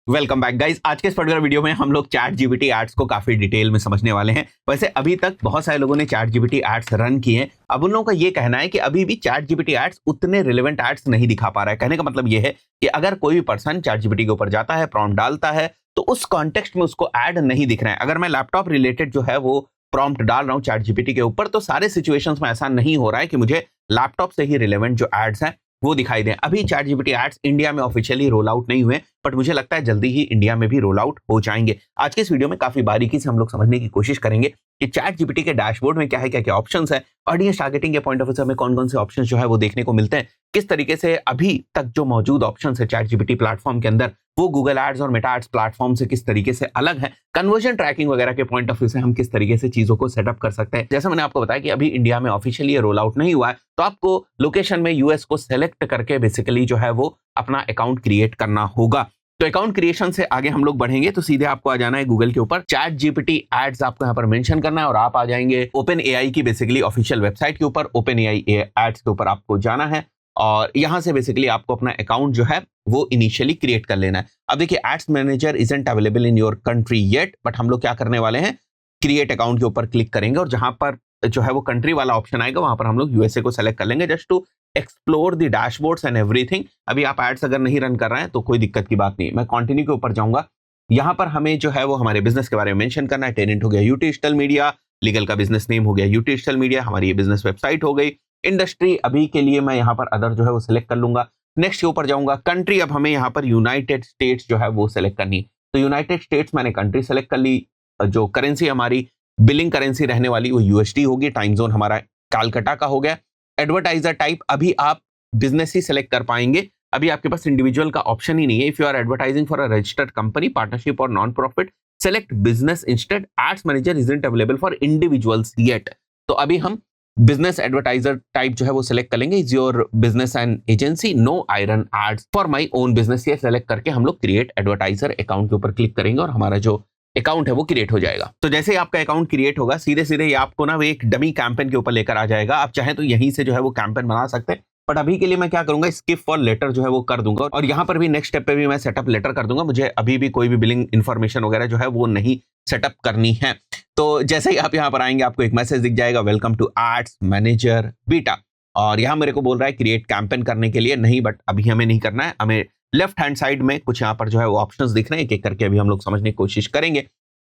Welcome back guys. आज के इस पर्टिकुलर वीडियो में हम लोग चैट जीपीटी एड्स को काफी डिटेल में समझने वाले हैं। वैसे अभी तक बहुत सारे लोगों ने चैट जीपीटी एड्स रन किए हैं। अब उन लोगों का ये कहना है कि अभी भी चैट जीपीटी एड्स उतने रिलेवेंट एड्स नहीं दिखा पा रहा है। कहने का मतलब ये है कि अगर कोई भी पर्सन चैट जीपीटी के ऊपर जाता है, प्रॉम्प्ट डालता है, तो उस कॉन्टेक्स्ट में उसको एड नहीं दिख रहे हैं। अगर मैं लैपटॉप रिलेटेड जो है वो प्रॉम्प्ट डाल रहा हूँ चैट जीपीटी के ऊपर, तो सारे सिचुएशंस में ऐसा नहीं हो रहा है कि मुझे लैपटॉप से ही रिलेवेंट जो एड्स हैं वो दिखाई दें। अभी चैट जीपीटी एड्स इंडिया में ऑफिशियली रोल आउट नहीं हुए, बट मुझे लगता है जल्दी ही इंडिया में भी रोल आउट हो जाएंगे। आज के इस वीडियो में काफी बारीकी से हम लोग समझने की कोशिश करेंगे कि चैट जीपीटी के डैशबोर्ड में क्या है, क्या क्या ऑप्शंस है, ऑडियंस टारगेटिंग के पॉइंट ऑफ व्यू से हमें कौन कौन से ऑप्शंस जो है वो देखने को मिलते हैं, किस तरीके से अभी तक जो मौजूद ऑप्शंस है चैट जीपीटी प्लेटफॉर्म के अंदर वो गूगल एड्स और मेटा एड्स प्लेटफॉर्म से किस तरीके से अलग है, कन्वर्जन ट्रैकिंग वगैरह के पॉइंट ऑफ व्यू से हम किस तरीके से चीजों को सेटअप कर सकते हैं। जैसे मैंने आपको बताया कि अभी इंडिया में ऑफिशियली रोल आउट नहीं हुआ है, तो आपको लोकेशन में यूएस को सेलेक्ट करके बेसिकली जो है वो अपना अकाउंट क्रिएट करना होगा। तो अकाउंट क्रिएशन से आगे हम लोग बढ़ेंगे तो सीधे आपको आ जाना है गूगल के ऊपर, चैट जीपीटी एड्स आपको यहाँ पर मेंशन करना है और आप आ जाएंगे ओपन एआई की बेसिकली ऑफिशियल वेबसाइट के ऊपर। ओपन एआई एड्स के ऊपर आपको जाना है और यहां से बेसिकली आपको अपना अकाउंट जो है वो इनिशियली क्रिएट कर लेना है। अब देखिए, ads manager isn't available in your country yet, but हम लोग क्या करने वाले हैं, क्रिएट अकाउंट के ऊपर क्लिक करेंगे और जहां पर जो है वो कंट्री वाला ऑप्शन आएगा वहां पर हम लोग यूएसए को सेलेक्ट कर लेंगे, just to explore the dashboards and everything. अभी आप एड्स अगर नहीं रन कर रहे हैं तो कोई दिक्कत की बात नहीं। मैं कंटिन्यू के ऊपर जाऊंगा। यहां पर हमें जो है वो हमारे बिजनेस के बारे में मेंशन करना है। टेनेंट हो गया यूटी डिजिटल मीडिया, लीगल का बिजनेस नेम हो गया यूटी डिजिटल मीडिया, हमारी ये बिजनेस वेबसाइट हो गई। इंडस्ट्री अभी के लिए मैं यहाँ पर अदर जो है वो सिलेक्ट कर लूंगा। नेक्स्ट के ऊपर जाऊंगा। कंट्री, अब हमें यहाँ पर यूनाइटेड स्टेट्स जो है वो सिलेक्ट करनी, तो यूनाइटेड स्टेट्स मैंने कंट्री सेलेक्ट कर ली। जो करेंसी हमारी बिलिंग करेंसी रहने वाली वो यूएसडी होगी। टाइम जोन हमारा कलकत्ता का हो गया। एडवर्टाइजर टाइप अभी आप बिजनेस ही सेलेक्ट कर पाएंगे, अभी आपके पास इंडिविजुअल का ऑप्शन ही नहीं है। If you are advertising for a registered company, partnership और non profit, select business instead. Ads manager isn't available for individuals yet. तो अभी हम बिजनेस एडवर्टाइजर टाइप जो है वो सिलेक्ट कर लेंगे। Is your business and agency, no I run ads for my own business, ये सेलेक्ट करके हम लोग क्रिएट एडवर्टाइजर अकाउंट के ऊपर क्लिक करेंगे और हमारा जो अकाउंट है वो क्रिएट हो जाएगा। तो जैसे ही आपका अकाउंट क्रिएट होगा, सीधे सीधे ये आपको ना एक डमी कैंपेन के ऊपर लेकर आ जाएगा। आप चाहें तो यहीं से जो है वो कैंपेन बना सकते हैं, बट अभी के लिए मैं क्या करूंगा, स्किप फॉर लेटर जो है वो कर दूंगा और यहाँ पर भी नेक्स्ट स्टेप पे भी मैं सेटअप लेटर कर दूंगा। मुझे अभी भी कोई भी बिलिंग इन्फॉर्मेशन वगैरह जो है वो नहीं सेटअप करनी है। तो जैसे ही आप यहाँ पर आएंगे आपको एक मैसेज दिख जाएगा, welcome to ads manager beta, और यहाँ मेरे को बोल रहा है क्रिएट कैंपेन करने के लिए। नहीं, बट अभी हमें नहीं करना है। हमें लेफ्ट हैंड साइड में कुछ यहाँ पर जो है वो ऑप्शंस दिख रहे हैं, एक एक करके अभी हम लोग समझने की कोशिश करेंगे।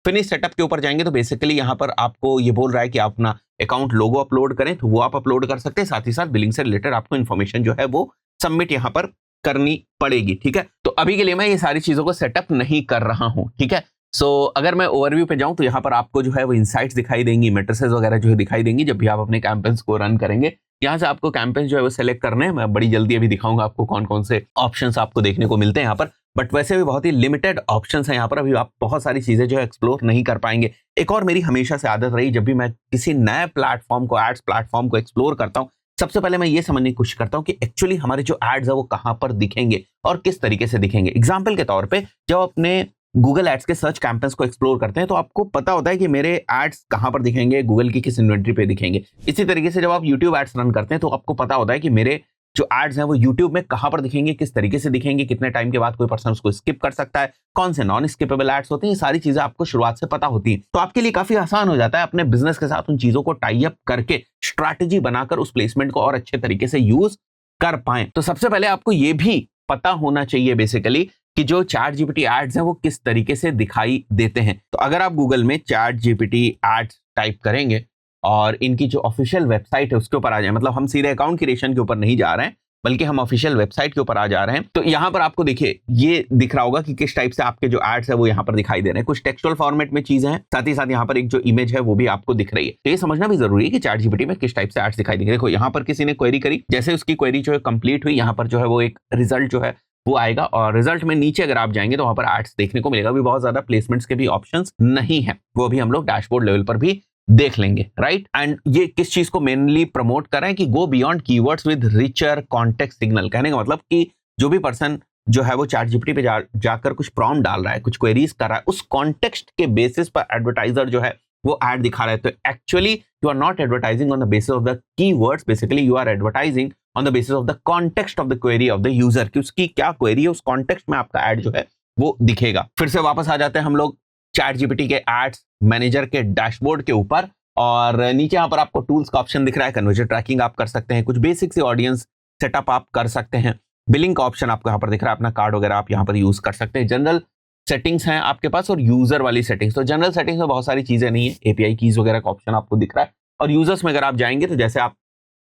फिनिश सेटअप के ऊपर जाएंगे तो बेसिकली यहाँ पर आपको ये बोल रहा है कि आप अपना अकाउंट लोगो अपलोड करें, तो वो आप अपलोड कर सकते हैं। साथ ही साथ बिलिंग से रिलेटेड आपको इन्फॉर्मेशन जो है वो सबमिट यहाँ पर करनी पड़ेगी। ठीक है, तो अभी के लिए मैं ये सारी चीजों को सेटअप नहीं कर रहा हूँ। ठीक है, सो अगर मैं ओवरव्यू पे जाऊं तो यहाँ पर आपको जो है वो इनसाइट्स दिखाई देंगी, मैट्रिसेस वगैरह जो है दिखाई देंगी जब भी आप अपने कैंपेन्स को रन करेंगे। यहाँ से आपको कैंपेन्स जो है वो सेलेक्ट करने हैं। मैं बड़ी जल्दी अभी दिखाऊंगा आपको कौन कौन से ऑप्शंस आपको देखने को मिलते हैं यहाँ पर, बट वैसे भी बहुत ही लिमिटेड ऑप्शंस हैं यहाँ पर। अभी आप बहुत सारी चीजें जो है एक्सप्लोर नहीं कर पाएंगे। एक और मेरी हमेशा से आदत रही, जब भी मैं किसी नए प्लेटफॉर्म को, एड्स प्लेटफॉर्म को एक्सप्लोर करता हूँ, सबसे पहले मैं ये समझने की कोशिश करता हूँ कि एक्चुअली हमारे जो एड्स है वो कहाँ पर दिखेंगे और किस तरीके से दिखेंगे। एग्जाम्पल के तौर पर जब अपने गूगल एड्स के सर्च कैंपेन्स को एक्सप्लोर करते हैं तो आपको पता होता है कि मेरे एड्स कहां पर दिखेंगे, गूगल की किस इन्वेंटरी पे दिखेंगे। इसी तरीके से जब आप यूट्यूब एड्स रन करते हैं तो आपको पता होता है कि मेरे जो एड्स हैं वो यूट्यूब में कहां पर दिखेंगे, किस तरीके से दिखेंगे, कितने टाइम के बाद कोई पर्सन उसको स्किप कर सकता है, कौन से नॉन स्किपेबल एड्स होते हैं। ये सारी चीजें आपको शुरुआत से पता होती हैं, तो आपके लिए काफी आसान हो जाता है अपने बिजनेस के साथ उन चीजों को टाई अप करके स्ट्रैटेजी बनाकर उस प्लेसमेंट को और अच्छे तरीके से यूज कर पाए। तो सबसे पहले आपको ये भी पता होना चाहिए बेसिकली कि जो चैट जीपीटी एड्स हैं वो किस तरीके से दिखाई देते हैं। तो अगर आप गूगल में चैट जीपीटी एड्स टाइप करेंगे और इनकी जो ऑफिशियल वेबसाइट है उसके ऊपर आ जाए, मतलब हम सीधे अकाउंट क्रिएशन के ऊपर नहीं जा रहे हैं बल्कि हम ऑफिशियल वेबसाइट के ऊपर आ जा रहे हैं, तो यहाँ पर आपको देखिए ये दिख रहा होगा कि किस टाइप से आपके जो एड्स है वो यहाँ पर दिखाई दे रहे हैं। कुछ टेक्सचुअल फॉर्मेट में चीजें हैं, साथ ही साथ यहाँ पर एक जो इमेज है वो भी आपको दिख रही है। तो ये समझना भी जरूरी है कि चैट जीपीटी में किस टाइप से एड्स दिखाई देंगे। देखो यहाँ पर किसी ने क्वेरी करी, जैसे उसकी क्वेरी जो है कंप्लीट हुई, यहाँ पर जो है वो एक रिजल्ट जो है वो आएगा और रिजल्ट में नीचे अगर आप जाएंगे तो वहां पर एड्स देखने को मिलेगा। अभी बहुत ज्यादा प्लेसमेंट्स के भी ऑप्शंस नहीं है, वो भी हम लोग डैशबोर्ड लेवल पर भी देख लेंगे, राइट। एंड ये किस चीज को मेनली प्रमोट कर रहे हैं कि go beyond keywords with richer context signal. कहने का मतलब कि जो भी पर्सन जो है वो चैट जीपीटी पे जाकर कुछ प्रॉम्प्ट डाल रहा है, कुछ क्वेरीज कर रहा है, उस कॉन्टेक्स्ट के बेसिस पर एडवर्टाइजर जो है वो एड दिखा रहा है। तो actually you are not advertising on the basis of the keywords, basically you are advertising on the basis of the context of the query of the user, कि उसकी क्या क्वेरी है, उस कॉन्टेक्स्ट में आपका एड जो है वो दिखेगा। फिर से वापस आ जाते हैं हम लोग चैट जीपीटी के एड्स मैनेजर के डैशबोर्ड के ऊपर, और नीचे यहाँ पर आपको टूल्स का ऑप्शन दिख रहा है। कन्वर्जन ट्रैकिंग आप कर सकते हैं, कुछ बेसिक सी ऑडियंस सेटअप आप कर सकते हैं, बिलिंग का ऑप्शन आपको यहाँ पर दिख रहा है, अपना कार्ड वगैरह आप यहाँ पर यूज कर सकते हैं। जनरल सेटिंग्स हैं आपके पास और यूजर वाली सेटिंग्स। तो जनरल सेटिंग्स में बहुत सारी चीजें नहीं है, एपीआई कीज वगैरह का ऑप्शन आपको दिख रहा है। और यूजर्स में अगर आप जाएंगे तो जैसे आप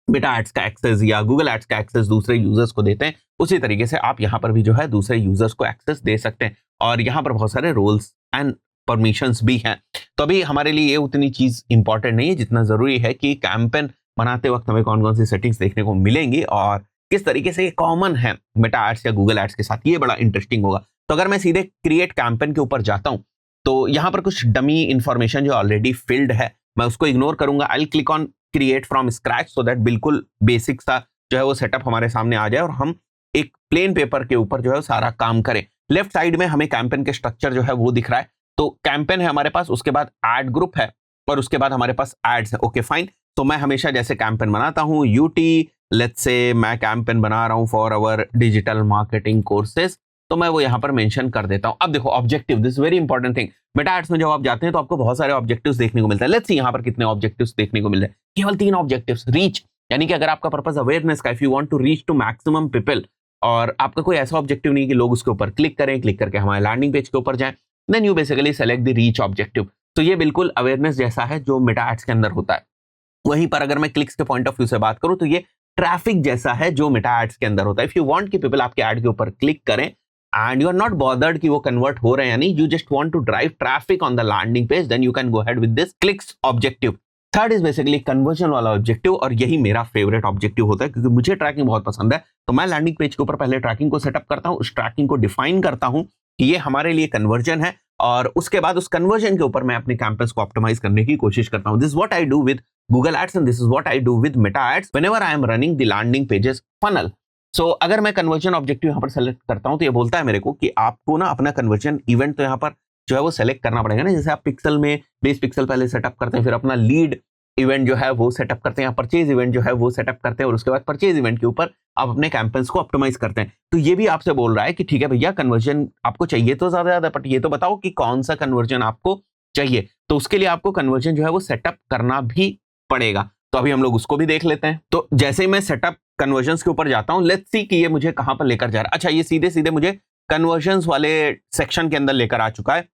मेटा एड्स का एक्सेस या गूगल एड्स का एक्सेस दूसरे यूजर्स को देते हैं, उसी तरीके से आप यहाँ पर भी जो है दूसरे यूजर्स को एक्सेस दे सकते हैं। और यहाँ पर बहुत सारे रोल्स एंड परमिशंस भी हैं। तो अभी हमारे लिए ये उतनी चीज इंपॉर्टेंट नहीं है जितना जरूरी है कि कैंपेन बनाते वक्त हमें कौन कौन सी सेटिंग्स देखने को मिलेंगी और किस तरीके से ये कॉमन है मेटा एड्स या गूगल एड्स के साथ, ये बड़ा इंटरेस्टिंग होगा। तो अगर मैं सीधे क्रिएट कैंपेन के ऊपर जाता हूं तो यहाँ पर कुछ डमी इंफॉर्मेशन जो ऑलरेडी फिल्ड है मैं उसको इग्नोर करूंगा। I click on create from scratch so that बिल्कुल बेसिक सा जो है वो सेटअप हमारे सामने आ जाए और हम एक प्लेन पेपर के ऊपर जो है सारा काम करें। लेफ्ट साइड में हमें कैंपेन के स्ट्रक्चर जो है वो दिख रहा है। तो कैंपेन है हमारे पास, उसके बाद एड ग्रुप है और उसके बाद हमारे पास एड्स है। Okay fine. तो मैं हमेशा जैसे कैंपेन बनाता हूं यूटी, लेट्स से मैं कैंपेन बना रहा हूं for our digital marketing courses, तो मैं वो यहां पर मेंशन कर देता हूं। अब देखो objective, this very important thing. Meta ads में जब आप जाते हैं तो आपको बहुत सारे ऑब्जेक्टिव्स देखने को मिलता है। लेट्स सी यहां पर कितने ऑब्जेक्टिव्स देखने को मिल रहे हैं। केवल 3 ऑब्जेक्टिव्स। रीच, यानी कि अगर आपका पर्पस अवेयरनेस का, if you want to reach to maximum people, और आपका कोई ऐसा ऑब्जेक्टिव नहीं कि लोग उसके ऊपर क्लिक करें, क्लिक करके हमारे लैंडिंग पेज के ऊपर जाएं, then you basically select the reach objective. तो ये बिल्कुल अवेयरनेस जैसा है जो मेटा एड्स के अंदर होता है। वहीं पर अगर मैं क्लिक्स के पॉइंट ऑफ व्यू से बात करूं तो ये ट्रैफिक जैसा है जो मेटा एड्स के अंदर होता है। इफ यू वांट कि पीपल आपके एड के ऊपर क्लिक करें and you are not bothered कि वो कन्वर्ट हो रहे हैं या नहीं, you just want to drive traffic on the landing page, then you can go ahead with this clicks objective. Third is basically conversion वाला ऑब्जेक्टिव, और यही मेरा फेवरेट ऑब्जेक्टिव होता है क्योंकि मुझे ट्रैकिंग बहुत पसंद है। तो मैं लैंडिंग पेज के ऊपर पहले ट्रैकिंग को सेटअप करता हूं, उस ट्रैकिंग को डिफाइन करता हूं कि ये हमारे लिए कन्वर्जन है, और उसके बाद उस कन्वर्जन के ऊपर मैं अपने कैंपस को ऑप्टिमाइज करने की कोशिश करता हूं। This is what I do with Google Ads and this is what I do with Meta Ads whenever I am running the landing pages funnel. So अगर मैं कन्वर्जन ऑब्जेक्टिव यहाँ पर सेलेक्ट करता हूँ तो ये बोलता है मेरे को कि आपको ना अपना कन्वर्जन इवेंट तो यहाँ पर जो है वो सेलेक्ट करना पड़ेगा ना। जैसे आप पिक्सल में बेस पिक्सल पहले सेटअप करते हैं, फिर अपना लीड इवेंट जो है वो सेटअप करते हैं, परचेज इवेंट जो है वो सेटअप करते हैं, और उसके बाद परचेज इवेंट के ऊपर आप अपने कैंपेन्स को ऑप्टिमाइज करते हैं। तो ये भी आपसे बोल रहा है कि ठीक है भैया कन्वर्जन आपको चाहिए तो ज्यादा, बट ये तो बताओ कि कौन सा कन्वर्जन आपको चाहिए। तो उसके लिए आपको कन्वर्जन जो है वो सेटअप करना भी पड़ेगा। तो अभी हम लोग उसको भी देख लेते हैं। तो जैसे ही मैं सेटअप कन्वर्जन्स के ऊपर जाता हूं, लेट्स सी कि ये मुझे कहां पर लेकर जा रहा है। अच्छा, ये सीधे सीधे मुझे कन्वर्जन्स वाले सेक्शन के अंदर लेकर आ चुका है।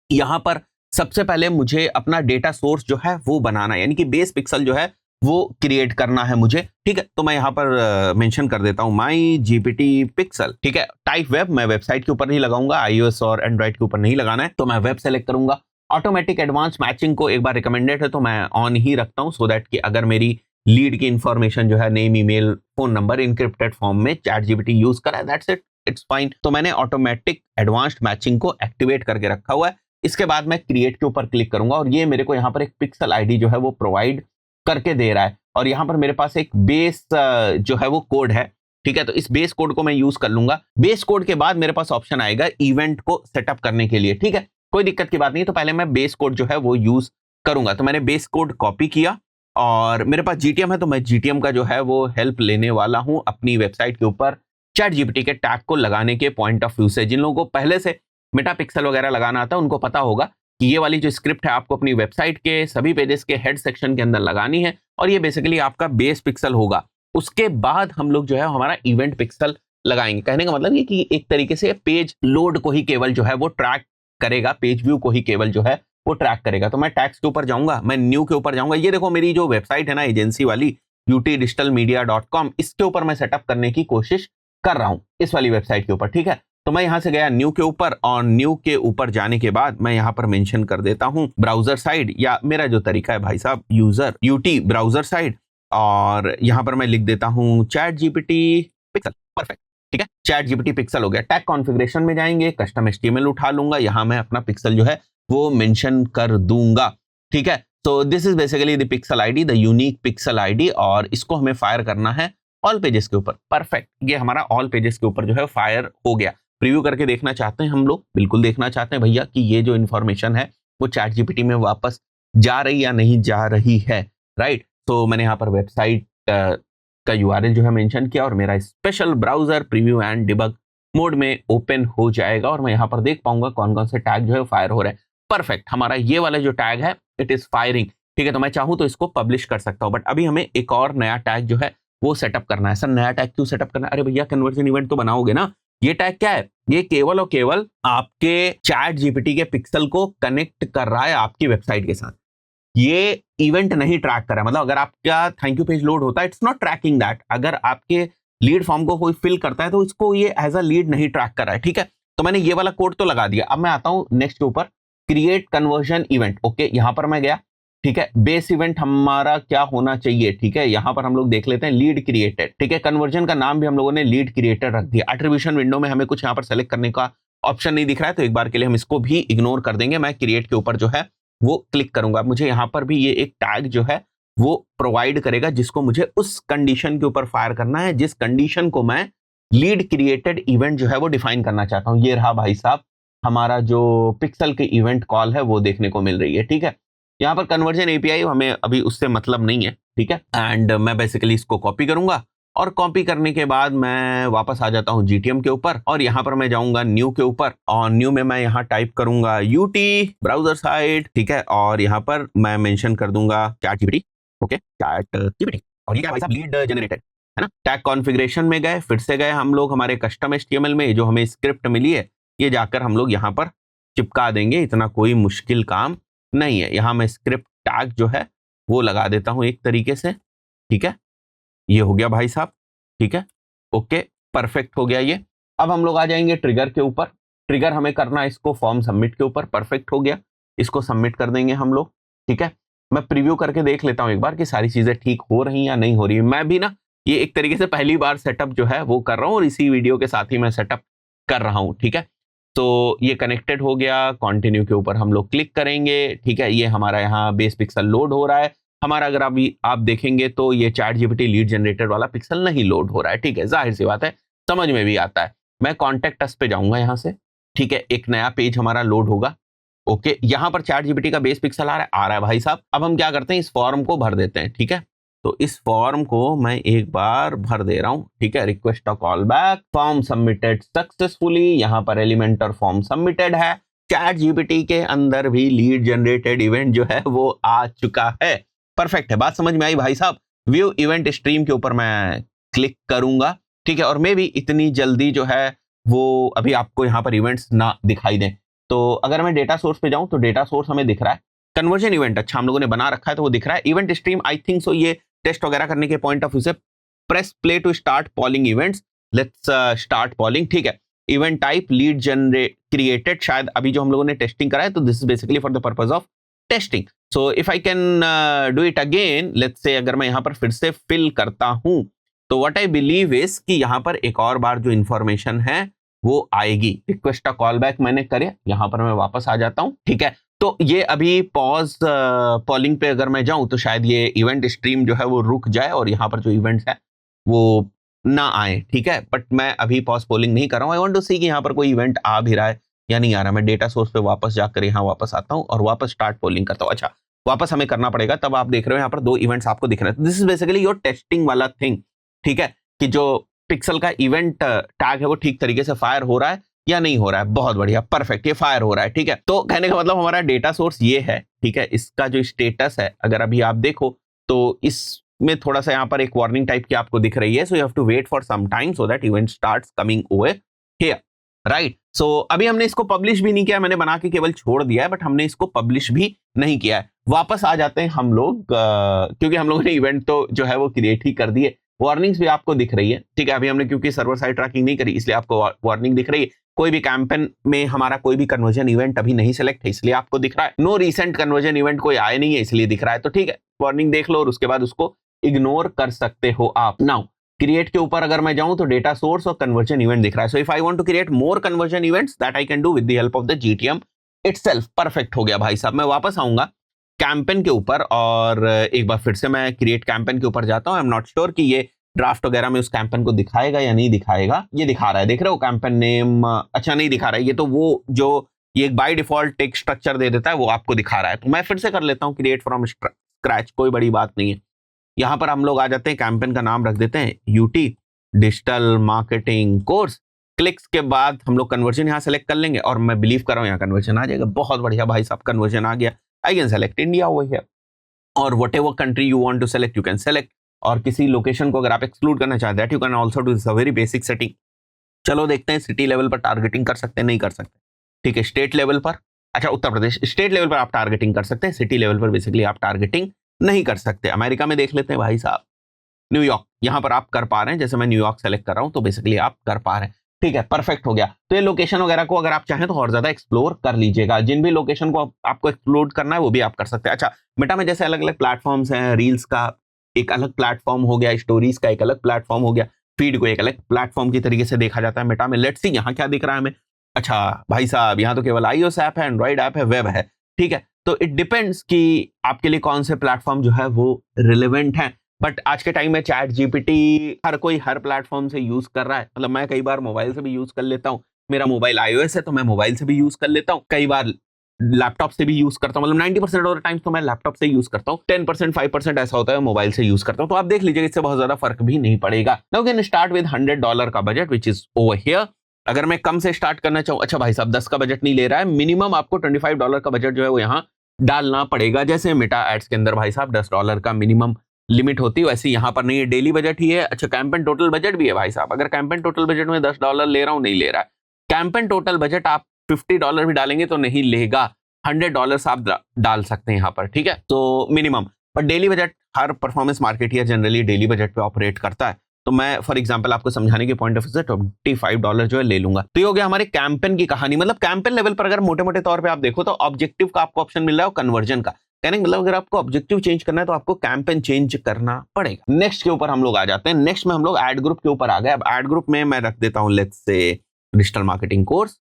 यहां पर सबसे पहले मुझे अपना डेटा सोर्स जो है वो बनाना है, यानी कि बेस पिक्सल जो है वो क्रिएट करना है मुझे। ठीक है, तो मैं यहां पर मेंशन कर देता हूं माई जीपीटी पिक्सल। ठीक है, टाइप वेब, मैं वेबसाइट के ऊपर नहीं लगाऊंगा, iOS और एंड्रॉइड के ऊपर नहीं लगाना है, तो मैं वेब सेलेक्ट करूंगा। ऑटोमेटिक एडवांस मैचिंग को एक बार रिकमेंडेड है तो मैं ऑन ही रखता हूं, सो दैट कि अगर मेरी लीड की इंफॉर्मेशन जो है name, email, phone number encrypted form में चैट जीपीटी यूज करा है, दैट्स इट, इट्स फाइन। तो मैंने ऑटोमेटिक एडवांस्ड मैचिंग को एक्टिवेट करके रखा हुआ है। इसके बाद मैं क्रिएट के ऊपर क्लिक करूंगा और ये मेरे को यहाँ पर एक पिक्सल आईडी जो है वो प्रोवाइड करके दे रहा है, और यहाँ पर मेरे पास एक बेस जो है वो कोड है। ठीक है, तो इस बेस कोड को मैं यूज कर लूंगा। बेस कोड के बाद मेरे पास ऑप्शन आएगा इवेंट को सेटअप करने के लिए। ठीक है, कोई दिक्कत की बात नहीं, तो पहले मैं बेस कोड जो है वो यूज करूंगा। तो मैंने बेस कोड कॉपी किया और मेरे पास जीटीएम है, तो मैं जीटीएम का जो है वो हेल्प लेने वाला हूं अपनी वेबसाइट के ऊपर चैट जीपीटी के टैग को लगाने के पॉइंट ऑफ व्यू से। जिन लोगों को पहले से मेटा पिक्सल वगैरह लगाना आता है उनको पता होगा कि ये वाली जो स्क्रिप्ट है आपको अपनी वेबसाइट के सभी पेजेस के हेड सेक्शन के अंदर लगानी है, और ये बेसिकली आपका बेस पिक्सल होगा। उसके बाद हम लोग जो है हमारा इवेंट पिक्सल लगाएंगे। कहने का मतलब ये कि एक तरीके से पेज लोड को ही केवल जो है वो ट्रैक करेगा, पेज व्यू को ही केवल जो है वो ट्रैक करेगा। तो मैं टैग्स के ऊपर जाऊंगा, मैं न्यू के ऊपर जाऊंगा। ये देखो मेरी जो वेबसाइट है ना एजेंसी वाली utdigitalmedia.com, इसके ऊपर मैं सेटअप करने की कोशिश कर रहा हूं, इस वाली वेबसाइट के ऊपर। ठीक है, तो मैं यहां से गया न्यू के ऊपर, और न्यू के ऊपर जाने के बाद मैं यहां पर मेंशन कर देता हूं ब्राउजर साइड, या मेरा जो तरीका है भाई साहब यूजर यूटी ब्राउजर साइड, और यहां पर मैं लिख देता हूं चैट जीपीटी पिक्सल। परफेक्ट, ठीक है, चैट जीपीटी पिक्सल हो गया। टैग कॉन्फ़िगरेशन में जाएंगे, कस्टम एचटीएमएल उठा लूंगा, यहां मैं अपना पिक्सल जो है वो मेंशन कर दूंगा। ठीक है, तो this is basically the pixel ID, the unique pixel ID, और इसको हमें फायर करना है ऑल पेजेस के ऊपर। परफेक्ट, ये हमारा ऑल पेजेस के ऊपर जो है फायर हो गया। प्रीव्यू करके देखना चाहते हैं हम लोग, बिल्कुल देखना चाहते हैं भैया कि ये जो इन्फॉर्मेशन है वो चैट जीपीटी में वापस जा रही या नहीं जा रही है। राइट, तो मैंने यहाँ पर वेबसाइट का यूआरएल जो है मेंशन किया, और मेरा special browser preview and debug mode में ओपन हो जाएगा और मैं यहाँ पर देख पाऊंगा कौन कौन से टैग जो है फायर हो रहे हैं। परफेक्ट, हमारा ये वाला जो टैग है इट इज फायरिंग। ठीक है, तो मैं चाहूँ तो इसको पब्लिश कर सकता हूँ, बट अभी हमें एक और नया टैग जो है वो सेटअप करना है। सर नया टैग क्यों सेटअप करना है? अरे भैया कन्वर्जन इवेंट तो बनाओगे ना। ये टैग क्या है? ये केवल और केवल आपके चैट जीपीटी के पिक्सल को कनेक्ट कर रहा है आपकी वेबसाइट के साथ। ये इवेंट नहीं ट्रैक कर रहा है। मतलब अगर आपका थैंक यू पेज लोड होता है, इट्स नॉट ट्रैकिंग दैट। अगर आपके लीड फॉर्म को कोई फिल करता है तो इसको ये एज अ लीड नहीं ट्रैक कर रहा है। ठीक है, तो मैंने ये वाला कोड तो लगा दिया। अब मैं आता हूं नेक्स्ट के ऊपर, क्रिएट कन्वर्जन इवेंट। ओके, यहां पर मैं गया। ठीक है, बेस इवेंट हमारा क्या होना चाहिए? ठीक है, यहां पर हम लोग देख लेते हैं लीड क्रिएटेड। ठीक है, कन्वर्जन का नाम भी हम लोगों ने लीड क्रिएटेड रख दिया। एट्रीब्यूशन विंडो में हमें कुछ यहां पर सेलेक्ट करने का ऑप्शन नहीं दिख रहा है, तो एक बार के लिए हम इसको भी इग्नोर कर देंगे। मैं क्रिएट के ऊपर जो है वो क्लिक करूंगा। मुझे यहां पर भी ये एक टैग जो है वो प्रोवाइड करेगा, जिसको मुझे उस कंडीशन के ऊपर फायर करना है जिस कंडीशन को मैं लीड क्रिएटेड इवेंट जो है वो डिफाइन करना चाहता हूं। ये रहा भाई साहब हमारा जो पिक्सल के इवेंट कॉल है वो देखने को मिल रही है। ठीक है, यहाँ पर कन्वर्जन एपीआई हमें अभी उससे मतलब नहीं है। ठीक है, एंड मैं बेसिकली इसको कॉपी करूंगा और कॉपी करने के बाद मैं वापस आ जाता हूं जीटीएम के ऊपर और यहां पर मैं जाऊंगा न्यू के ऊपर और न्यू में मैं यहां टाइप करूंगा यूटी ब्राउजर साइट। ठीक है, और यहां पर मैं मेंशन कर दूंगा chat GPT. Okay, chat GPT. और ये क्या भाई साहब? लीड जनरेटेड है ना। टैग कॉन्फ़िगरेशन में गए, फिर से गए हम लोग हमारे कस्टम एचटीएमएल में, जो हमें स्क्रिप्ट मिली है ये जाकर हम लोग यहाँ पर चिपका देंगे। इतना कोई मुश्किल काम नहीं है। यहाँ मैं स्क्रिप्ट टैग जो है वो लगा देता हूँ एक तरीके से। ठीक है, ये हो गया भाई साहब। ठीक है, ओके, परफेक्ट हो गया ये। अब हम लोग आ जाएंगे ट्रिगर के ऊपर। ट्रिगर हमें करना है इसको फॉर्म सबमिट के ऊपर। परफेक्ट हो गया, इसको सबमिट कर देंगे हम लोग। ठीक है, मैं प्रीव्यू करके देख लेता हूं एक बार कि सारी चीजें ठीक हो रही या नहीं हो रही है। मैं भी ना ये एक तरीके से पहली बार सेटअप जो है वो कर रहा हूं और इसी वीडियो के साथ ही मैं सेटअप कर रहा हूं। ठीक है, तो ये कनेक्टेड हो गया। कंटिन्यू के ऊपर हम लोग क्लिक करेंगे। ठीक है, ये हमारा यहाँ बेस पिक्सल लोड हो रहा है हमारा। अगर अभी आप देखेंगे तो ये चैट जीपीटी लीड जनरेटर वाला पिक्सल नहीं लोड हो रहा है। ठीक है, जाहिर सी बात है, समझ में भी आता है। मैं कॉन्टेक्ट अस पे जाऊंगा यहाँ से। ठीक है, एक नया पेज हमारा लोड होगा। ओके, यहाँ पर चैट जीपीटी का बेस पिक्सल आ रहा है भाई साहब। अब हम क्या करते हैं, इस फॉर्म को भर देते हैं। ठीक है, तो इस फॉर्म को मैं एक बार भर दे रहा हूं। ठीक है, request a call back, form submitted successfully. यहाँ पर एलिमेंटर फॉर्म सबमिटेड है। चैट जीपीटी के अंदर भी लीड जनरेटेड इवेंट जो है वो आ चुका है। परफेक्ट है, बात समझ में आई भाई साहब। व्यू इवेंट स्ट्रीम के ऊपर मैं क्लिक करूंगा। ठीक है, और मे भी इतनी जल्दी जो है वो अभी आपको यहाँ पर इवेंट्स ना दिखाई दें। तो अगर मैं डेटा सोर्स पे जाऊं तो डेटा सोर्स हमें दिख रहा है। कन्वर्जन इवेंट अच्छा हम लोगों ने बना रखा है तो वो दिख रहा है। Event stream I think so ये टेस्ट वगैरह करने के पॉइंट ऑफ व्यू से press play to start polling events. Let's start polling. ठीक है, event type lead generate created, शायद अभी जो हम लोगों ने टेस्टिंग करा है तो this is basically for the purpose of testing. So if I can do it again, let's say अगर मैं यहां पर फिर से फिल करता हूं तो व्हाट आई बिलीव इज कि यहां पर एक और बार जो इंफॉर्मेशन है वो आएगी। रिक्वेस्ट का कॉल बैक मैंने करे, यहां पर मैं वापस आ जाता हूं। ठीक है, तो ये अभी पॉज पॉलिंग पे अगर मैं जाऊं तो शायद ये इवेंट स्ट्रीम जो है वो रुक जाए और यहाँ पर जो इवेंट्स है वो ना आए। ठीक है, बट मैं अभी पॉज पोलिंग नहीं कर रहा हूँ। आई वांट टू सी कि यहाँ पर कोई इवेंट आ भी रहा है या नहीं आ रहा। मैं डेटा सोर्स पे वापस जाकर यहाँ वापस आता हूँ और वापस स्टार्ट पोलिंग करता हूँ। अच्छा, वापस हमें करना पड़ेगा, तब आप देख रहे हो यहाँ पर दो इवेंट्स आपको दिख रहे हैं। This is basically your testing वाला थिंग। ठीक है, कि जो पिक्सल का इवेंट टैग है वो ठीक तरीके से फायर हो रहा है या नहीं हो रहा है। बहुत बढ़िया, परफेक्ट, ये फायर हो रहा है। ठीक है, तो कहने का मतलब हमारा डेटा सोर्स ये है। ठीक है, इसका जो स्टेटस है अगर अभी आप देखो तो इसमें थोड़ा सा यहाँ पर एक वार्निंग टाइप की आपको दिख रही है। So you have to wait for some time so that event starts coming over here, right. So अभी हमने इसको पब्लिश भी नहीं किया, मैंने बना के केवल छोड़ दिया है, बट हमने इसको पब्लिश भी नहीं किया है। वापस आ जाते हैं हम लोग, क्योंकि हम लोगों ने इवेंट तो जो है वो क्रिएट ही कर दिए। वार्निंग्स भी आपको दिख रही है। ठीक है, अभी हमने क्योंकि सर्वर साइड ट्रैकिंग नहीं करी इसलिए आपको वार्निंग दिख रही है। कोई भी कैंपेन में हमारा कोई भी कन्वर्जन इवेंट अभी नहीं सिलेक्ट है इसलिए आपको दिख रहा है। नो रीसेंट कन्वर्जन इवेंट कोई आए नहीं है इसलिए दिख रहा है। तो ठीक है, वार्निंग देख लो और उसके बाद उसको इग्नोर कर सकते हो आप। नाउ क्रिएट के ऊपर अगर मैं जाऊं तो डेटा सोर्स और कन्वर्जन इवेंट दिख रहा है। So if I want to create more conversion events that I can do with the help of the GTM itself. Perfect हो गया भाई साहब। मैं वापस आऊंगा कैंपेन के ऊपर और एक बार फिर से मैं क्रिएट कैंपेन के ऊपर जाता हूं। आई एम नॉट श्योर कि ये ड्राफ्ट वगैरह में उस कैंपेन को दिखाएगा या नहीं दिखाएगा। ये दिखा रहा है, देख रहे हो कैंपेन नेम। अच्छा, नहीं दिखा रहा है। ये तो वो जो ये एक बाय डिफॉल्ट टेक्स्ट स्ट्रक्चर दे देता है वो आपको दिखा रहा है। तो मैं फिर से कर लेता हूँ क्रिएट फ्रॉम स्क्रैच, कोई बड़ी बात नहीं है। यहाँ पर हम लोग आ जाते हैं, कैंपेन का नाम रख देते हैं UT digital marketing course. Clicks के बाद हम लोग कन्वर्जन यहाँ सेलेक्ट कर लेंगे और मैं बिलीव कर रहा हूँ यहाँ कन्वर्जन आ जाएगा। बहुत बढ़िया भाई साहब, कन्वर्जन आ गया। I can select India over here, और whatever country you want to select you can select. और किसी लोकेशन को अगर आप एक्सक्लूड करना चाहते हैं, you can also do this, a very basic setting. चलो देखते हैं, सिटी लेवल पर टारगेटिंग कर सकते हैं, नहीं कर सकते, ठीक है। स्टेट लेवल पर, अच्छा उत्तर प्रदेश, स्टेट लेवल पर आप टारगेटिंग कर सकते हैं, सिटी लेवल पर बेसिकली आप टारगेटिंग नहीं कर सकते। अमेरिका में देख लेते हैं भाई साहब, न्यूयॉर्क, यहां पर आप कर पा रहे हैं, जैसे मैं न्यूयॉर्क सेलेक्ट कर रहा हूं तो बेसिकली आप कर पा रहे हैं, ठीक है, परफेक्ट हो गया। तो ये लोकेशन वगैरह को अगर आप चाहें तो और ज्यादा एक्सप्लोर कर लीजिएगा, जिन भी लोकेशन को आपको एक्सप्लोर करना है वो भी आप कर सकते हैं। अच्छा, मेटा में जैसे अलग अलग प्लेटफॉर्म्स हैं, रील्स का एक अलग प्लेटफॉर्म हो गया, स्टोरीज का एक अलग प्लेटफॉर्म हो गया, फीड को एक अलग प्लेटफॉर्म की तरीके से देखा जाता है मेटा में। लेट्स सी यहाँ क्या दिख रहा है हमें। अच्छा भाई साहब, यहाँ तो केवल iOS ऐप है, एंड्रॉइड ऐप है, वेब है, ठीक है। तो इट डिपेंड्स कि आपके लिए कौन से प्लेटफॉर्म जो है वो रिलेवेंट है। बट आज के टाइम में चैट जीपीटी हर कोई हर प्लेटफॉर्म से यूज कर रहा है। मतलब मैं कई बार मोबाइल से भी यूज कर लेता हूँ, मेरा मोबाइल iOS है तो मैं मोबाइल से भी यूज कर लेता हूँ, कई बार लैपटॉप से भी यूज करता हूँ। मतलब 90% ऑफ द टाइम तो मैं लैपटॉप से यूज करता हूँ, 10% 5% ऐसा होता है मोबाइल से यूज करता हूँ। तो आप देख लीजिए, इससे बहुत ज्यादा फर्क भी नहीं पड़ेगा। नाउ कैन स्टार्ट विद $100 का budget which is over here. अगर मैं कम से स्टार्ट करना चाहूँ, अच्छा भाई साहब 10 का बजट नहीं ले रहा है, मिनिमम आपको $25 का बजट जो है वो यहाँ डालना पड़ेगा। जैसे मेटा एड्स के अंदर भाई साहब $10 का मिनिमम लिमिट होती है, वैसे यहाँ पर नहीं है, डेली बजट ही है। अच्छा, कैंपेन टोटल बजट भी है भाई साहब, अगर कैंपेन टोटल बजट में $10 ले रहा हूँ, नहीं ले रहा है। कैंपेन टोटल बजट आप $50 भी डालेंगे तो नहीं लेगा, $100 आप डाल सकते हैं यहाँ पर, ठीक है, तो मिनिमम। पर डेली बजट हर performance marketeer generally daily budget पे ऑपरेट करता है, तो मैं फॉर एग्जांपल आपको समझाने के पॉइंट ऑफ व्यू से $25 जो है ले लूंगा। तो ये हो गया हमारे कैंपेन की कहानी। मतलब कैंपेन लेवल पर अगर मोटे मोटे तौर पे आप देखो तो ऑब्जेक्टिव का आपको ऑप्शन मिल रहा है, कन्वर्जन का। कहने का मतलब अगर आपको ऑब्जेक्टिव चेंज करना है तो आपको कैंपेन चेंज करना पड़ेगा। नेक्स्ट के ऊपर हम लोग आ जाते हैं। नेक्स्ट में हम लोग एड ग्रुप के ऊपर आ गए। अब एड ग्रुप में मैं रख देता हूं let's say digital marketing course.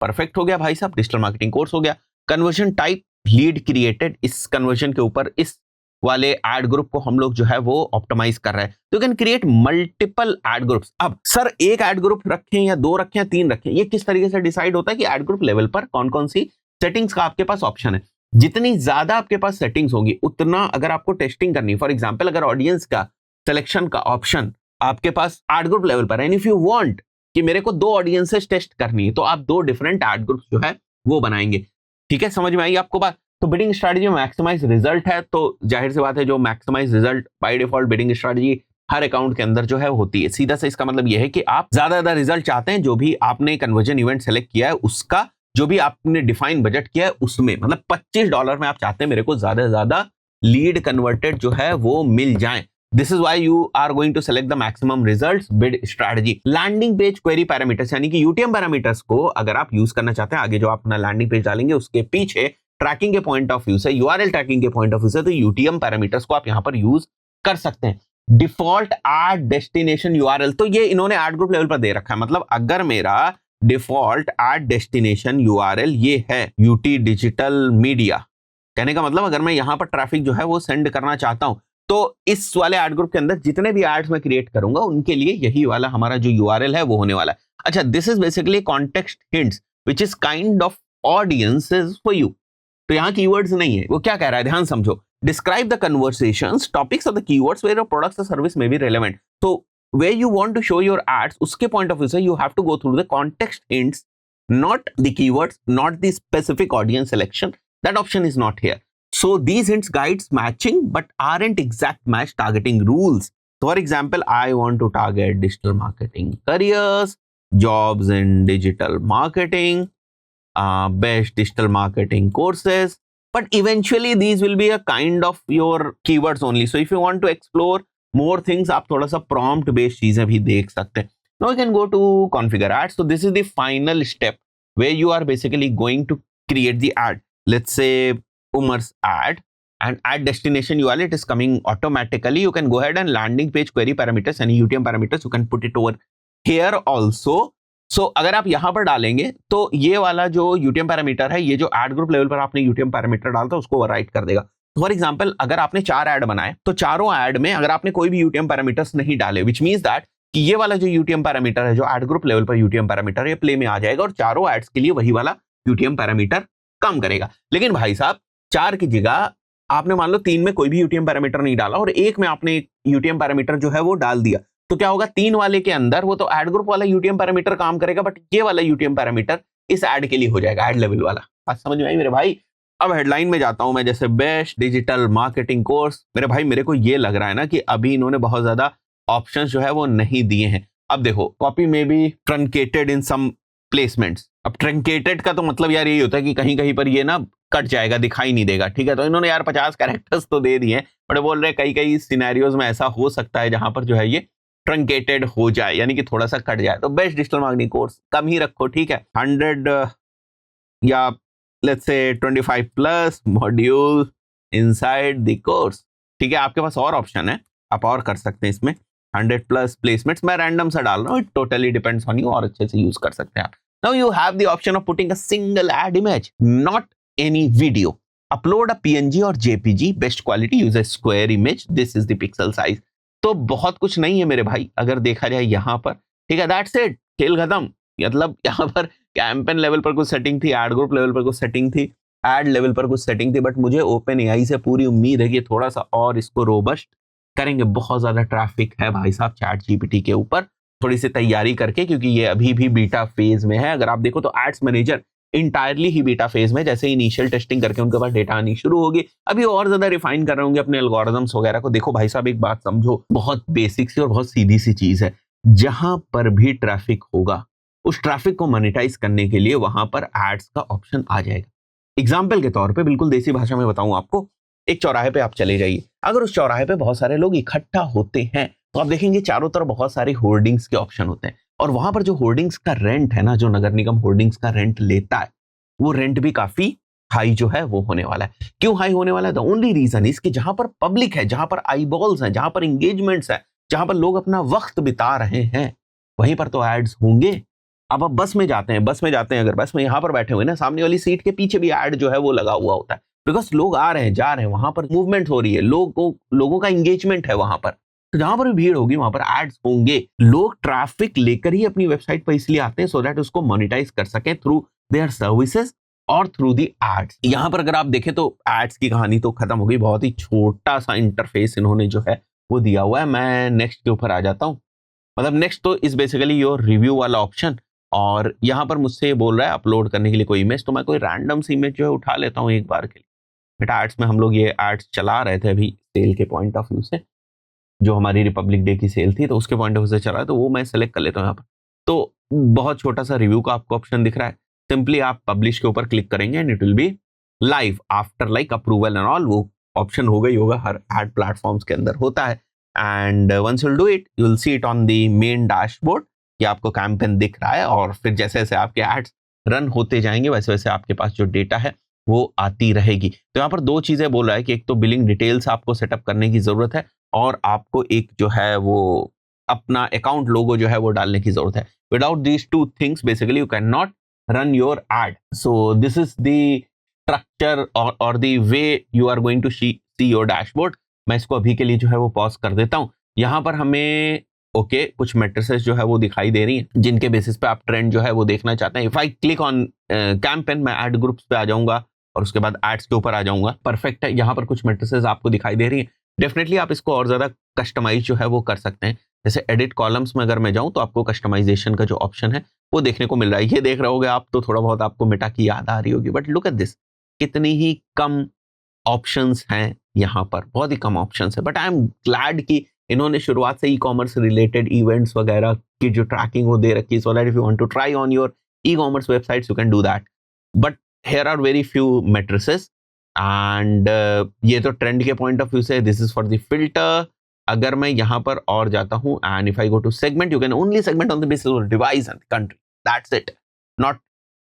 Perfect हो गया भाई साहब, डिजिटल मार्केटिंग कोर्स हो गया। कन्वर्जन टाइप लीड क्रिएटेड, इस कन्वर्जन के ऊपर इस वाले एड ग्रुप को हम लोग जो है वो ऑप्टिमाइज कर रहे हैं। तो you can create multiple ad groups. अब सर एक एड ग्रुप रखें या 2 रखें या 3 रखें, ये किस तरीके से डिसाइड होता है कि एड ग्रुप लेवल पर कौन कौन सी सेटिंग्स का आपके पास ऑप्शन है। जितनी ज्यादा आपके पास सेटिंग्स होगी उतना अगर आपको टेस्टिंग करनी, फॉर एग्जांपल अगर ऑडियंस का सिलेक्शन का ऑप्शन आपके पास एड ग्रुप लेवल पर है, एंड इफ यू वांट कि मेरे को 2 ऑडियंसेस टेस्ट करनी है तो आप 2 डिफरेंट एड ग्रुप्स जो है वो बनाएंगे। ठीक है, समझ में आई आपको बात। तो बिडिंग स्ट्रेटजी में मैक्सिमाइज रिजल्ट है, तो जाहिर सी बात है जो maximize result by default bidding strategy हर अकाउंट के अंदर जो है होती है। सीधा से इसका मतलब यह है कि आप ज्यादा रिजल्ट चाहते हैं, जो भी आपने कन्वर्जन इवेंट सेलेक्ट किया है उसका जो भी आपने डिफाइन बजट किया है उसमें, मतलब $25 में आप चाहते हैं मेरे को ज्यादा से ज्यादा लीड कन्वर्टेड जो है वो मिल जाए। This is why you are going to select the maximum results bid strategy. Landing page query parameters यानी कि यूटीएम पैरामीटर्स को अगर आप यूज करना चाहते हैं, आगे जो आप अपना लैंडिंग पेज डालेंगे उसके पीछे ट्रैकिंग के पॉइंट ऑफ व्यू से, यूआरएल ट्रैकिंग के पॉइंट ऑफ व्यू से, तो यूटीएम पैरामीटर्स को आप यहां पर यूज कर सकते हैं। डिफॉल्ट एड डेस्टिनेशन यूआरएल, तो ये इन्होंने एड ग्रुप लेवल पर दे रखा है। मतलब अगर मेरा डिफॉल्ट एड डेस्टिनेशन यूआरएल ये है यूटी डिजिटल मीडिया, कहने का मतलब अगर मैं यहां पर ट्रैफिक जो है वो सेंड करना चाहता हूं तो इस वाले एड ग्रुप के अंदर जितने भी एड्स मैं क्रिएट करूंगा उनके लिए यही वाला हमारा जो यूआरएल है वो होने वाला है। अच्छा, this is basically context hints which is kind of audiences for you. तो यहाँ कीवर्ड्स नहीं है, वो क्या कह रहा है ध्यान समझो। Describe the conversations topics of the keywords where your products or service may be relevant. तो where you want to show your ads, उसके point of view से you have to go through the context hints, not the keywords, not the specific audience selection. That option is not here. So these hints guides matching but aren't exact match targeting rules. So for example, I want to target digital marketing careers, jobs in digital marketing, best digital marketing courses. But eventually these will be a kind of your keywords only. So if you want to explore more things, आप थोड़ा सा prompt based चीजें भी देख सकते हैं। Now you can go to configure ads. So this is the final step where you are basically going to create the ad. Let's say Umar's ad and ad destination URL, it is coming automatically. You can go ahead and landing page query parameters and UTM parameters you can put it over here also. So अगर आप यहाँ पर डालेंगे तो ये वाला जो UTM parameter है, ये जो एड ग्रुप लेवल पर आपने UTM पैरामीटर डालता है उसको ओवरराइट कर देगा। फॉर एग्जाम्पल अगर आपने 4 ऐड बनाए तो चारों ऐड में अगर आपने कोई भी यूटीएम पैरामीटर्स नहीं डाले, विच मींस दैट कि ये वाला जो यूटीएम पैरामीटर है, जो एड ग्रुप लेवल पर यूटीएम पैरामीटर ये प्ले में आ जाएगा और चारों एड्स के लिए वही वाला यूटीएम पैरामीटर काम करेगा। लेकिन भाई साहब 4 की जगह आपने मान लो 3 में कोई भी यूटीएम पैरामीटर नहीं डाला और 1 में आपने यूटीएम पैरामीटर जो है वो डाल दिया, तो क्या होगा, 3 वाले के अंदर वो तो एड ग्रुप वाला यूटीएम पैरामीटर काम करेगा, बट ये वाला यूटीएम पैरामीटर इस एड के लिए हो जाएगा, एड लेवल वाला। बात समझ में आई मेरे भाई? अब हेडलाइन में जाता हूं मैं, जैसे बेस्ट डिजिटल मार्केटिंग कोर्स। मेरे भाई मेरे को ये लग रहा है ना कि अभी इन्होंने बहुत ज्यादा ऑप्शंस जो है वो नहीं दिए हैं। अब देखो, कॉपी में भी ट्रंकेटेड इन सम प्लेसमेंट्स। अब ट्रंकेटेड का तो मतलब यार यही होता है कि कहीं कहीं पर ये ना कट जाएगा, दिखाई नहीं देगा, ठीक है। तो इन्होंने यार 50 कैरेक्टर्स तो दे दिए हैं, बट बोल रहे कई कई सिनेरियोज में ऐसा हो सकता है जहां पर जो है ये ट्रंकेटेड हो जाए, यानी कि थोड़ा सा कट जाए। तो बेस्ट डिजिटल मार्केटिंग कोर्स कम ही रखो, ठीक है। 100 या let's say 25 plus module inside the course, ठीक है। आपके पास और ऑप्शन है, आप और कर सकते हैं इसमें। 100 प्लस प्लेसमेंट्स मैं रैंडम सा डाल रहा हूँ, it totally depends on you, और अच्छे से यूज कर सकते हैं आप। Now you have the option of putting a single ad image, not any video. Upload a PNG और JPG, best quality, use a square image, this is the pixel size. तो बहुत कुछ नहीं है मेरे भाई अगर देखा जाए यहाँ पर, ठीक है। दैट्स इट, खेल खत्म। मतलब यहाँ पर कैंपेन लेवल पर कुछ सेटिंग थी, एड ग्रुप लेवल पर कुछ सेटिंग थी, एड लेवल पर कुछ सेटिंग थी, बट मुझे ओपन एआई से पूरी उम्मीद है कि थोड़ा सा और इसको रोबस्ट करेंगे। बहुत ज्यादा ट्रैफिक है भाई साहब चैट जीपीटी के ऊपर, थोड़ी सी तैयारी करके, क्योंकि ये अभी भी बीटा फेज में है। अगर आप देखो तो एड्स मैनेजर इंटायरली ही बीटा फेज में, जैसे इनिशियल टेस्टिंग करके उनके पास डेटा आनी शुरू होगी, अभी और ज्यादा रिफाइन कर रहे होंगे अपने एल्गोरिथम्स वगैरह को। देखो भाई साहब, एक बात समझो, बहुत बेसिक सी और बहुत सीधी सी चीज है, जहां पर भी ट्रैफिक होगा उस ट्रैफिक को मोनेटाइज करने के लिए वहां पर एड्स का ऑप्शन आ जाएगा। एग्जाम्पल के तौर पे, बिल्कुल देसी भाषा में बताऊं आपको, एक चौराहे पे आप चले जाइए, अगर उस चौराहे पे बहुत सारे लोग इकट्ठा होते हैं तो आप देखेंगे चारों तरफ बहुत सारे होर्डिंग्स के ऑप्शन होते हैं, और वहां पर जो होर्डिंग्स का रेंट है ना, जो नगर निगम होर्डिंग्स का रेंट लेता है, वो रेंट भी काफी हाई जो है वो होने वाला है। क्यों हाई होने वाला है? द ओनली रीजन इज कि जहां पर पब्लिक है, जहां पर आईबॉल्स हैं, जहां पर इंगेजमेंट्स है, जहां पर लोग अपना वक्त बिता रहे हैं, वहीं पर तो एड्स होंगे। अब आप बस में जाते हैं, अगर बस में यहाँ पर बैठे हुए ना, सामने वाली सीट के पीछे भी एड जो है वो लगा हुआ होता है, बिकॉज लोग आ रहे हैं जा रहे हैं, वहां पर मूवमेंट हो रही है, लोगों का इंगेजमेंट है वहां पर, तो जहां पर भी भीड़ होगी वहां पर एड्स होंगे। लोग ट्रैफिक लेकर ही अपनी वेबसाइट पर इसलिए आते हैं सो दैट उसको मोनेटाइज कर सके थ्रू देयर सर्विसेज और थ्रू दी एड्स। यहां पर अगर आप देखें तो एड्स की कहानी तो खत्म हो गई, बहुत ही छोटा सा इंटरफेस इन्होंने जो है वो दिया हुआ है। मैं नेक्स्ट के ऊपर आ जाता हूँ। मतलब नेक्स्ट तो इज बेसिकली योर रिव्यू वाला ऑप्शन, और यहाँ पर मुझसे ये बोल रहा है अपलोड करने के लिए कोई इमेज, तो मैं कोई रैंडम सी इमेज जो है उठा लेता हूँ एक बार के लिए। बेटा एड्स में हम लोग ये एड्स चला रहे थे अभी सेल के पॉइंट ऑफ व्यू से, जो हमारी रिपब्लिक डे की सेल थी तो उसके पॉइंट ऑफ व्यू से चला है, तो वो मैं सेलेक्ट कर लेता हूँ यहाँ पर। तो बहुत छोटा सा रिव्यू का आपको ऑप्शन दिख रहा है, सिंपली आप पब्लिश के ऊपर क्लिक करेंगे and it will be live after like approval and all. वो ऑप्शन होगा ही होगा, हर एड प्लेटफॉर्म्स के अंदर होता है। And once you'll do it, you will see it on the main dashboard, कि आपको कैंपेन दिख रहा है, और फिर जैसे जैसे आपके एड्स रन होते जाएंगे वैसे वैसे आपके पास जो डेटा है वो आती रहेगी। तो यहाँ पर दो चीजें बोल रहा है कि एक तो बिलिंग डिटेल्स आपको सेटअप करने की जरूरत है, और आपको एक जो है वो अपना अकाउंट लोगो जो है वो डालने की जरूरत है। Without these two things basically you can not run your ad. So this is the structure और the way you are going to see your dashboard. मैं इसको अभी के लिए जो है वो पॉज कर देता हूँ। यहाँ पर हमें कुछ मैट्रिसेस जो है वो दिखाई दे रही हैं, जिनके बेसिस पे आप ट्रेंड जो है वो देखना चाहते हैं। If I click on campaign, मैं एड ग्रुप्स पे आ जाऊंगा और उसके बाद एड्स के ऊपर आ जाऊंगा। परफेक्ट है, यहाँ पर कुछ मैट्रिसेस आपको दिखाई दे रही हैं। डेफिनेटली आप इसको और ज्यादा कस्टमाइज जो है वो कर सकते हैं। जैसे एडिट कॉलम्स में अगर मैं जाऊं तो आपको कस्टमाइजेशन का जो ऑप्शन है वो देखने को मिल रहा है। ये देख रहे होगे आप तो थोड़ा बहुत आपको मेटा की याद आ रही होगी, बट लुक एट दिस, कितनी ही कम ऑप्शंस हैं यहाँ पर, बहुत ही कम ऑप्शंस है। बट आई एम ग्लैड कि इन्होंने शुरुआत से ई कॉमर्स रिलेटेड इवेंट्स वगैरह की जो ट्रैकिंग वो दे रखी है, so that if you want to try on your e commerce websites you can do that. But here are very few matrices and ये तो ट्रेंड के पॉइंट ऑफ व्यू से this is for the filter. अगर मैं यहाँ पर और जाता हूँ and if I go to segment, you can only segment on the basis of device and country, that's it, not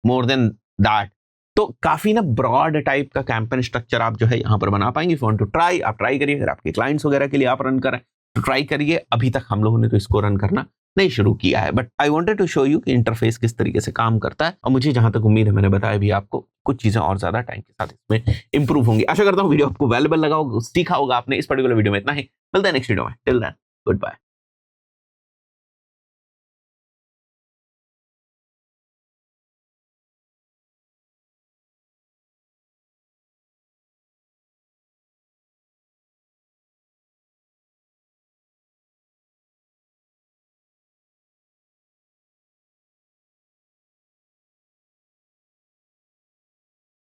more then that. तो काफी ना ब्रॉड टाइप का कैंपेन स्ट्रक्चर आप जो है यहाँ पर बना पाएंगे। If you want to try, आप ट्राई करिए। अगर आपके क्लाइंट्स वगैरह के लिए आप रन करें तो ट्राई करिए। अभी तक हम लोगों ने तो इसको रन करना नहीं शुरू किया है, but I wanted to show you कि इंटरफेस किस तरीके से काम करता है। और मुझे जहां तक उम्मीद है, मैंने बताया भी आपको, कुछ चीजें और ज्यादा टाइम के साथ इसमें इंप्रूव होंगी। आशा करता हूँ वीडियो आपको वैल्यूएबल लगा होगा, सीखा होगा आपने इस पर्टिकुलर वीडियो में। इतना ही, मिलता है नेक्स्ट वीडियो में। Till then, good bye.